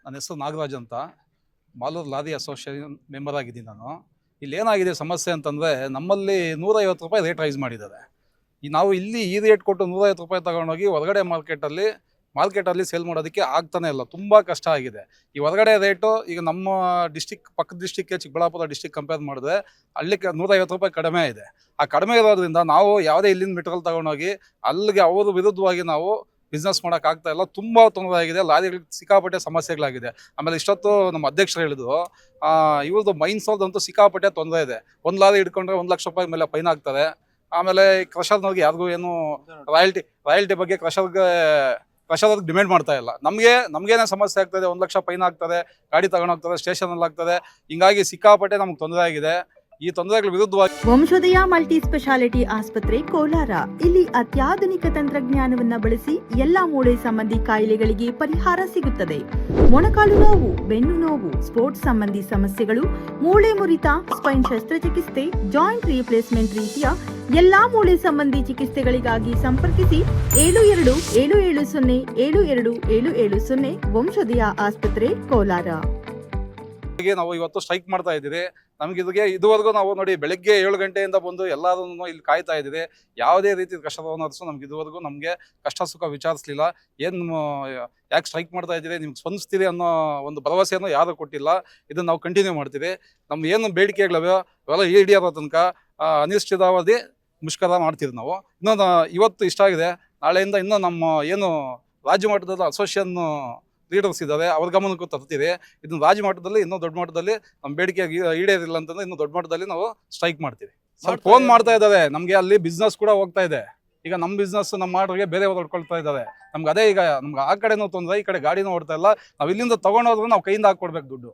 ನನ್ನ ಹೆಸರು ನಾಗರಾಜ್ ಅಂತ. ಮಾಲೂರು ಲಾರಿ ಅಸೋಸಿಯೇಷನ್ ಮೆಂಬರ್ ಆಗಿದ್ದೀನಿ ನಾನು. ಇಲ್ಲಿ ಏನಾಗಿದೆ ಸಮಸ್ಯೆ ಅಂತಂದರೆ, ನಮ್ಮಲ್ಲಿ 150 ರೂಪಾಯಿ ರೇಟ್ ರೈಸ್ ಮಾಡಿದ್ದಾರೆ. ನಾವು ಇಲ್ಲಿ ಈ ರೇಟ್ ಕೊಟ್ಟು 150 ರೂಪಾಯಿ ತಗೊಂಡೋಗಿ ಹೊರಗಡೆ ಮಾರ್ಕೆಟಲ್ಲಿ ಸೇಲ್ ಮಾಡೋದಕ್ಕೆ ಆಗ್ತಾನೆ ಇಲ್ಲ, ತುಂಬ ಕಷ್ಟ ಆಗಿದೆ. ಈ ಹೊರಗಡೆ ರೇಟು ಈಗ ನಮ್ಮ ಪಕ್ಕದ ಡಿಸ್ಟಿಕ್ಗೆ ಚಿಕ್ಕಬಳ್ಳಾಪುರ ಡಿಸ್ಟಿಕ್ ಕಂಪೇರ್ ಮಾಡಿದ್ರೆ ಅಲ್ಲಿ 150 ರೂಪಾಯಿ ಕಡಿಮೆ ಇದೆ. ಆ ಕಡಿಮೆ ಇರೋದ್ರಿಂದ ನಾವು ಯಾವುದೇ ಇಲ್ಲಿಂದ ಮೆಟೀರಿಯಲ್ ತಗೊಂಡೋಗಿ ಅಲ್ಲಿಗೆ ಅವರು ವಿರುದ್ಧವಾಗಿ ನಾವು ಬಿಸ್ನೆಸ್ ಮಾಡೋಕ್ಕಾಗ್ತಾ ಇಲ್ಲ. ತುಂಬ ತೊಂದರೆ ಆಗಿದೆ, ಲಾರಿಗಳಿಗೆ ಸಿಕ್ಕಾಪಟ್ಟೆ ಸಮಸ್ಯೆಗಳಾಗಿದೆ. ಆಮೇಲೆ ಇಷ್ಟೊತ್ತು ನಮ್ಮ ಅಧ್ಯಕ್ಷರು ಹೇಳಿದ್ರು, ಇವ್ರದ್ದು ಮೈನ್ಸ್ ಅವ್ರದ್ದಂತೂ ಸಿಕ್ಕಾಪಟ್ಟೆ ತೊಂದರೆ ಇದೆ. ಒಂದು ಲಾರಿ ಹಿಡ್ಕೊಂಡ್ರೆ 1 ಲಕ್ಷ ರೂಪಾಯಿ ಮೇಲೆ ಫೈನ್ ಆಗ್ತಾರೆ. ಆಮೇಲೆ ಕ್ರಷರ್ನವ್ರಿಗೆ ಯಾರಿಗೂ ಏನು ರಾಯಲ್ಟಿ ಬಗ್ಗೆ ಕ್ರಷರ್ಗೆ ಡಿಮ್ಯಾಂಡ್ ಮಾಡ್ತಾ ಇಲ್ಲ. ನಮಗೇನೇ ಸಮಸ್ಯೆ ಆಗ್ತದೆ, 1 ಲಕ್ಷ ಫೈನ್ ಆಗ್ತದೆ, ಗಾಡಿ ತಗೊಂಡೋಗ್ತದೆ, ಸ್ಟೇಷನಲ್ಲಿ ಆಗ್ತದೆ. ಹಿಂಗಾಗಿ ಸಿಕ್ಕಾಪಟ್ಟೆ ನಮ್ಗೆ ತೊಂದರೆ ಆಗಿದೆ. ಈ ತೊಂದರೆಗಳ ವಿರುದ್ಧವಾಗಿ ವಂಶೋದಯ ಮಲ್ಟಿ ಸ್ಪೆಷಾಲಿಟಿ ಆಸ್ಪತ್ರೆ ಕೋಲಾರ, ಇಲ್ಲಿ ಅತ್ಯಾಧುನಿಕ ತಂತ್ರಜ್ಞಾನವನ್ನ ಬಳಸಿ ಎಲ್ಲಾ ಮೂಳೆ ಸಂಬಂಧಿ ಕಾಯಿಲೆಗಳಿಗೆ ಪರಿಹಾರ ಸಿಗುತ್ತದೆ. ಮೊಣಕಾಲು ನೋವು, ಬೆನ್ನು ನೋವು, ಸ್ಪೋರ್ಟ್ಸ್ ಸಂಬಂಧಿ ಸಮಸ್ಯೆಗಳು, ಮೂಳೆ ಮುರಿತ, ಸ್ಪೈನ್ ಶಸ್ತ್ರಚಿಕಿತ್ಸೆ, ಜಾಯಿಂಟ್ ರೀಪ್ಲೇಸ್ಮೆಂಟ್ ರೀತಿಯ ಎಲ್ಲಾ ಮೂಳೆ ಸಂಬಂಧಿ ಚಿಕಿತ್ಸೆಗಳಿಗಾಗಿ ಸಂಪರ್ಕಿಸಿ 72707270 ವಂಶೋದಯ ಆಸ್ಪತ್ರೆ ಕೋಲಾರ. ನಾವು ಇವತ್ತು ಸ್ಟ್ರೈಕ್ ಮಾಡ್ತಾ ಇದ್ದೀವಿ. ನಮ್ಗೆ ಇದುವರೆಗೂ ನಾವು ನೋಡಿ, ಬೆಳಗ್ಗೆ 7 ಗಂಟೆಯಿಂದ ಬಂದು ಎಲ್ಲರೂ ಇಲ್ಲಿ ಕಾಯ್ತಾ ಇದ್ದೀವಿ. ಯಾವುದೇ ರೀತಿ ಕಷ್ಟವನ್ನು ನಮ್ಗೆ ಇದುವರೆಗೂ ನಮಗೆ ಕಷ್ಟ ಸುಖ ವಿಚಾರಿಸಲಿಲ್ಲ. ಯಾಕೆ ಸ್ಟ್ರೈಕ್ ಮಾಡ್ತಾ ಇದ್ದೀವಿ, ನಿಮ್ಗೆ ಸ್ಪಂದಿಸ್ತೀರಿ ಅನ್ನೋ ಒಂದು ಭರವಸೆಯನ್ನು ಯಾರು ಕೊಟ್ಟಿಲ್ಲ. ಇದನ್ನು ನಾವು ಕಂಟಿನ್ಯೂ ಮಾಡ್ತೀವಿ. ನಮ್ಮ ಏನು ಬೇಡಿಕೆಗಳಿವೆ ಅವೆಲ್ಲ ಈಡೇರೋ ತನಕ ಅನಿಶ್ಚಿತಾವಧಿ ಮುಷ್ಕರ ಮಾಡ್ತೀವಿ ನಾವು. ಇವತ್ತು ಇಷ್ಟ ಆಗಿದೆ, ನಾಳೆಯಿಂದ ಇನ್ನೂ ನಮ್ಮ ಏನು ರಾಜ್ಯ ಮಟ್ಟದ ಅಸೋಸಿಯೇಷನ್ ಲೀಡರ್ಸ್ ಇದ್ದಾರೆ, ಅವ್ರ ಗಮನಕ್ಕೂ ತರ್ತೀವಿ. ಇದನ್ನು ರಾಜ್ಯ ಮಟ್ಟದಲ್ಲಿ ಇನ್ನೂ ದೊಡ್ಡ ಮಟ್ಟದಲ್ಲಿ ನಮ್ಮ ಬೇಡಿಕೆ ಈಡೇರಿಲ್ಲ ಅಂತಂದ್ರೆ ಇನ್ನೂ ದೊಡ್ಡ ಮಟ್ಟದಲ್ಲಿ ನಾವು ಸ್ಟ್ರೈಕ್ ಮಾಡ್ತೀವಿ. ಫೋನ್ ಮಾಡ್ತಾ ಇದ್ದಾರೆ ನಮಗೆ, ಅಲ್ಲಿ ಬಿಸ್ನೆಸ್ ಕೂಡ ಹೋಗ್ತಾ ಇದೆ. ಈಗ ನಮ್ಮ ಬಿಸ್ನೆಸ್ ನಮ್ಮ ಮಾಡೋರಿಗೆ ಬೇರೆ ಹೊಡ್ಕೊಳ್ತಾ ಇದ್ದಾರೆ. ನಮ್ಗೆ ಅದೇ ಈಗ ನಮ್ಗೆ ಆ ಕಡೆನೂ ತೊಂದರೆ, ಈ ಕಡೆ ಗಾಡಿನೂ ಓಡ್ತಾ ಇಲ್ಲ. ನಾವು ಇಲ್ಲಿಂದ ತೊಗೊಂಡೋದ್ರೆ ನಾವು ಕೈಯಿಂದ ಹಾಕ್ಕೊಡ್ಬೇಕು ದುಡ್ಡು,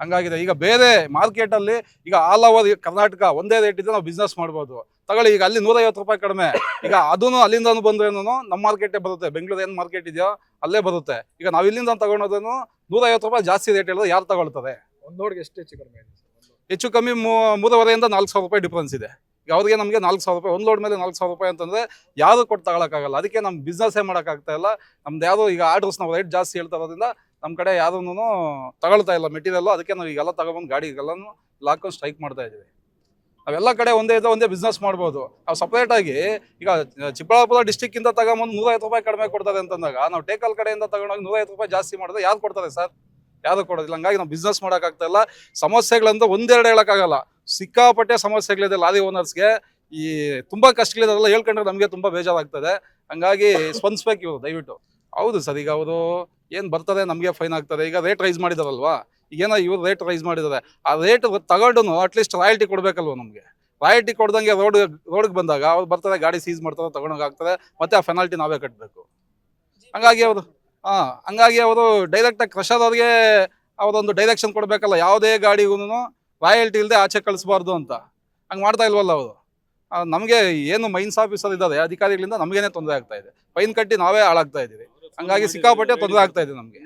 ಹಂಗಾಗಿದೆ. ಈಗ ಬೇರೆ ಮಾರ್ಕೆಟಲ್ಲಿ ಈಗ ಆಲ್ ಓವರ್ ಕರ್ನಾಟಕ ಒಂದೇ ರೇಟ್ ಇದ್ರೆ ನಾವು ಬಿಸ್ನೆಸ್ ಮಾಡ್ಬೋದು. ತಗೊಳ್ಳಿ, ಈಗ ಅಲ್ಲಿ 150 ರೂಪಾಯಿ ಕಡಿಮೆ. ಈಗ ಅದೂ ಅಲ್ಲಿಂದ ಬಂದ್ರೇನು ನಮ್ಮ ಮಾರ್ಕೆಟೇ ಬರುತ್ತೆ. ಬೆಂಗಳೂರು ಏನು ಮಾರ್ಕೆಟ್ ಇದೆಯೋ ಅಲ್ಲೇ ಬರುತ್ತೆ. ಈಗ ನಾವು ಇಲ್ಲಿಂದ ತಗೊಂಡೋದ್ರೂ 150 ರೂಪಾಯಿ ಜಾಸ್ತಿ ರೇಟ್ ಹೇಳಿದ್ರೆ ಯಾರು ತಗೊಳ್ತಾರೆ? ಒಂದು ಲೋಡ್ಗೆ ಎಷ್ಟು ಹೆಚ್ಚು ಕಡಿಮೆ ಇದೆ? ಹೆಚ್ಚು ಕಮ್ಮಿ 3,500ರಿಂದ 4,000 ರೂಪಾಯಿ ಡಿಫ್ರೆನ್ಸ್ ಇದೆ. ಈಗ ಅವ್ರಿಗೆ ನಮಗೆ 4,000 ರೂಪಾಯಿ, ಒಂದು ಲೋಡ್ ಮೇಲೆ 4,000 ರೂಪಾಯಿ ಅಂತಂದರೆ ಯಾರು ಕೊಟ್ಟು ತಗೊಳಕ್ಕಾಗಲ್ಲ. ಅದಕ್ಕೆ ನಮ್ಮ ಬಿಸ್ನೆಸ್ಸೇ ಮಾಡೋಕ್ಕಾಗ್ತಾ ಇಲ್ಲ. ನಮ್ದು ಯಾವುದು ಈಗ ಆರ್ಡರ್ಸ್ ನಾವು ರೇಟ್ ಜಾಸ್ತಿ ಹೇಳ್ತಾ ಇರೋದ್ರಿಂದ ನಮ್ಮ ಕಡೆ ಯಾರೂ ತಗೊಳ್ತಾ ಇಲ್ಲ ಮೆಟೀರಿಯಲ್ಲು. ಅದಕ್ಕೆ ನಾವು ಈಗೆಲ್ಲ ತಗೊಬಂದು ಗಾಡಿಗೆಲ್ಲನೂ ಹಾಕೊಂಡು ಸ್ಟ್ರೈಕ್ ಮಾಡ್ತಾ ಇದ್ದೀವಿ. ನಾವೆಲ್ಲ ಕಡೆ ಒಂದೇ ಬಿಸ್ನೆಸ್ ಮಾಡ್ಬೋದು. ನಾವು ಸಪ್ರೇಟಾಗಿ ಈಗ ಚಿಕ್ಕಬಳ್ಳಾಪುರ ಡಿಸ್ಟಿಕ್ಕಿಂದ ತಗೊಂಬಂದು 150 ರೂಪಾಯಿ ಕಡಿಮೆ ಕೊಡ್ತಾರೆ ಅಂತಂದಾಗ, ನಾವು ಟೇಕಲ್ ಕಡೆಯಿಂದ ತಗೊಂಡೋಗಿ 150 ರೂಪಾಯಿ ಜಾಸ್ತಿ ಮಾಡಿದ್ರೆ ಯಾರು ಕೊಡ್ತಾರೆ ಸರ್? ಯಾರು ಕೊಡೋದಿಲ್ಲ. ಹಂಗಾಗಿ ನಾವು ಬಿಸ್ನೆಸ್ ಮಾಡೋಕ್ಕಾಗ್ತಾ ಇಲ್ಲ. ಸಮಸ್ಯೆಗಳಂತ ಒಂದೆರಡು ಹೇಳೋಕ್ಕಾಗಲ್ಲ, ಸಿಕ್ಕಾಪಟ್ಟೆ ಸಮಸ್ಯೆಗಳಿದೆ ಲಾರಿ ಓನರ್ಸ್ಗೆ. ಈ ತುಂಬ ಕಷ್ಟಗಳಿದಾರಲ್ಲ, ಹೇಳ್ಕೊಂಡ್ರೆ ನಮಗೆ ತುಂಬ ಬೇಜಾರಾಗ್ತದೆ. ಹಂಗಾಗಿ ಸ್ಪಂದಿಸ್ಬೇಕು ಇವರು ದಯವಿಟ್ಟು. ಹೌದು ಸರ್, ಈಗ ಅವರು ಏನು ಬರ್ತದೆ ನಮಗೆ ಫೈನ್ ಆಗ್ತದೆ. ಈಗ ರೇಟ್ ರೈಸ್ ಮಾಡಿದಾರಲ್ವಾ, ಈಗೇನೋ ಇವ್ರು ರೇಟ್ ರೈಸ್ ಮಾಡಿದ್ದಾರೆ. ಆ ರೇಟ್ ತಗೊಂಡು ಅಟ್ಲೀಸ್ಟ್ ರಾಯಲ್ಟಿ ಕೊಡಬೇಕಲ್ವ ನಮಗೆ. ರಾಯಲ್ಟಿ ಕೊಡ್ದಂಗೆ ರೋಡ್ಗೆ ಬಂದಾಗ ಅವ್ರು ಬರ್ತಾರೆ, ಗಾಡಿ ಸೀಸ್ ಮಾಡ್ತಾರೆ, ತಗೊಂಡೋಗಾಗ್ತದೆ, ಮತ್ತೆ ಆ ಪೆನಾಲ್ಟಿ ನಾವೇ ಕಟ್ಟಬೇಕು. ಹಂಗಾಗಿ ಅವರು ಡೈರೆಕ್ಟಾಗಿ ಕ್ರಷರ್ ಅವ್ರಿಗೆ ಅವರೊಂದು ಡೈರೆಕ್ಷನ್ ಕೊಡಬೇಕಲ್ಲ, ಯಾವುದೇ ಗಾಡಿಗೂ ರಾಯಲ್ಟಿ ಇಲ್ಲದೆ ಆಚೆ ಕಳಿಸ್ಬಾರ್ದು ಅಂತ. ಹಂಗೆ ಮಾಡ್ತಾ ಇಲ್ವಲ್ಲ ಅವರು. ನಮಗೆ ಏನು ಮೈನ್ಸ್ ಆಫೀಸರ್ ಇದ್ದಾರೆ ಅಧಿಕಾರಿಗಳಿಂದ ನಮಗೇನೆ ತೊಂದರೆ ಆಗ್ತಾ ಇದೆ. ಫೈನ್ ಕಟ್ಟಿ ನಾವೇ ಹಾಳಾಗ್ತಾ ಇದ್ದೀವಿ. ಹಂಗಾಗಿ ಸಿಕ್ಕಾಪಟ್ಟೆ ತೊಂದರೆ ಆಗ್ತಾ ಇದೆ ನಮಗೆ.